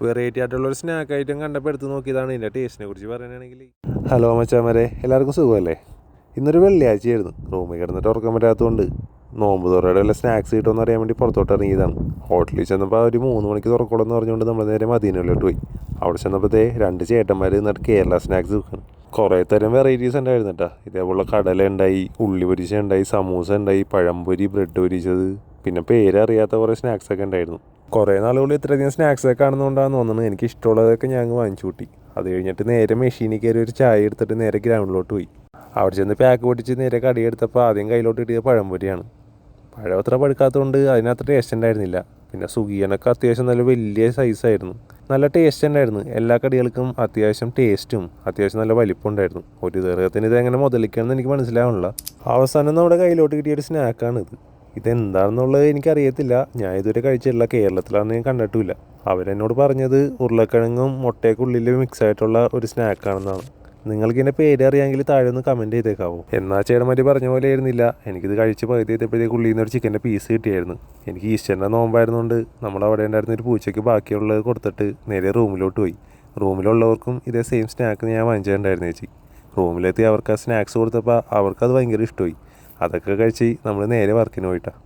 Variety ആയിട്ടുള്ളൊരു snack item കണ്ടപ്പോൾ എടുത്ത് നോക്കിയതാണ്. ഇതിൻ്റെ ടേസ്റ്റിനെ കുറിച്ച് പറയുകയാണെങ്കിൽ, ഹലോ മച്ചാമാരെ, എല്ലാവർക്കും സുഖമല്ലേ? ഇന്നൊരു വെള്ളിയാഴ്ചയായിരുന്നു. റൂമിൽ കിടന്നിട്ട് ഉറക്കാൻ പറ്റാത്തതുകൊണ്ട് നോമ്പ് തുറയുടെ വല്ല സ്നാക്സ് കിട്ടുമെന്ന് അറിയാൻ വേണ്ടി പുറത്തോട്ട് ഇറങ്ങിയതാണ്. ഹോട്ടലിൽ ചെന്നപ്പോൾ ഒരു 3 മണിക്ക് തുറക്കോളൂ എന്ന് പറഞ്ഞുകൊണ്ട് നമ്മൾ നേരെ മദീനയിലോട്ട് പോയി. അവിടെ ചെന്നപ്പോഴത്തേ 2 ചേട്ടന്മാർ നിന്നിട്ട് കേരള സ്നാക്സ് വെക്കണം. കുറേ തരം വെറൈറ്റീസ് ഉണ്ടായിരുന്നു കേട്ടോ. ഇതേപോലെ കടല ഉണ്ടായി, ഉള്ളി പൊരിച്ച ഉണ്ടായി, സമൂസ ഉണ്ടായി, പഴംപൊരി, ബ്രെഡ് പൊരിച്ചത്, പിന്നെ പേരറിയാത്ത കുറേ സ്നാക്സൊക്കെ ഉണ്ടായിരുന്നു. കുറേ നാളുകൾ ഇത്രയധികം സ്നാക്സൊക്കെ കാണുന്നതുകൊണ്ടാണെന്ന് തോന്നുന്നത് എനിക്ക് ഇഷ്ടമുള്ളതൊക്കെ ഞാൻ വാങ്ങിച്ചു കൂട്ടി. അത് കഴിഞ്ഞിട്ട് നേരെ മെഷീനിൽ കയറി ഒരു ചായ എടുത്തിട്ട് നേരെ ഗ്രൗണ്ടിലോട്ട് പോയി. അവിടെ ചെന്ന് പാക്ക് പൊട്ടിച്ച് നേരെ കടിയെടുത്തപ്പോൾ ആദ്യം കയ്യിലോട്ട് കിട്ടിയത് പഴംപൊരിയാണ്. പഴം അത്ര പഴുക്കാത്തതുകൊണ്ട് അതിനകത്ത് ടേസ്റ്റ് ഉണ്ടായിരുന്നില്ല. പിന്നെ സുഖിയനൊക്കെ അത്യാവശ്യം നല്ല വലിയ സൈസായിരുന്നു. നല്ല ടേസ്റ്റ് ഉണ്ടായിരുന്നു. എല്ലാ കടികൾക്കും അത്യാവശ്യം ടേസ്റ്റും അത്യാവശ്യം നല്ല വലിപ്പം ഉണ്ടായിരുന്നു. ഒരു ദീർഘത്തിന് ഇതെങ്ങനെ മുതലിക്കണമെന്ന് എനിക്ക് മനസ്സിലാവണില്ല. അവസാനം നമ്മുടെ കയ്യിലോട്ട് കിട്ടിയൊരു സ്നാക്കാണിത്. ഇതെന്താണെന്നുള്ളത് എനിക്കറിയത്തില്ല. ഞാൻ ഇതുവരെ കഴിച്ചിട്ടില്ല. കേരളത്തിലാണെന്ന് ഞാൻ കണ്ടിട്ടുമില്ല. അവരെന്നോട് പറഞ്ഞത് ഉരുളക്കിഴങ്ങും മുട്ടയൊക്കെ ഉള്ളിൽ മിക്സ് ആയിട്ടുള്ള ഒരു സ്നാക്കാണെന്നാണ്. നിങ്ങൾക്ക് ഇതിൻ്റെ പേര് അറിയാമെങ്കിൽ താഴെ ഒന്ന് കമൻറ്റ് ചെയ്തേക്കാവോ. എന്നാൽ ചേട്ടന്മാർ പറഞ്ഞ പോലെ ആയിരുന്നില്ല. എനിക്കിത് കഴിച്ച് പകുതി ചെയ്തപ്പോഴത്തേക്ക് ഉള്ളിൽ നിന്ന് ഒരു ചിക്കൻ്റെ പീസ് കിട്ടിയായിരുന്നു. എനിക്ക് ഈസ്റ്ററിൻ്റെ നോമ്പായിരുന്നുകൊണ്ട് നമ്മളവിടെ ഉണ്ടായിരുന്ന ഒരു പൂച്ചയ്ക്ക് ബാക്കിയുള്ളത് കൊടുത്തിട്ട് നേരെ റൂമിലോട്ട് പോയി. റൂമിലുള്ളവർക്കും ഇതേ സെയിം സ്നാക്ക് ഞാൻ വാങ്ങിച്ചിട്ടുണ്ടായിരുന്നു ചേച്ചി. റൂമിലെത്തി അവർക്ക് ആ സ്നാക്സ് കൊടുത്തപ്പോൾ അവർക്കത് ഭയങ്കര ഇഷ്ടമായി. അതൊക്കെ കഴിച്ച് നമ്മൾ നേരെ വർക്കിന് പോയിട്ടാണ്.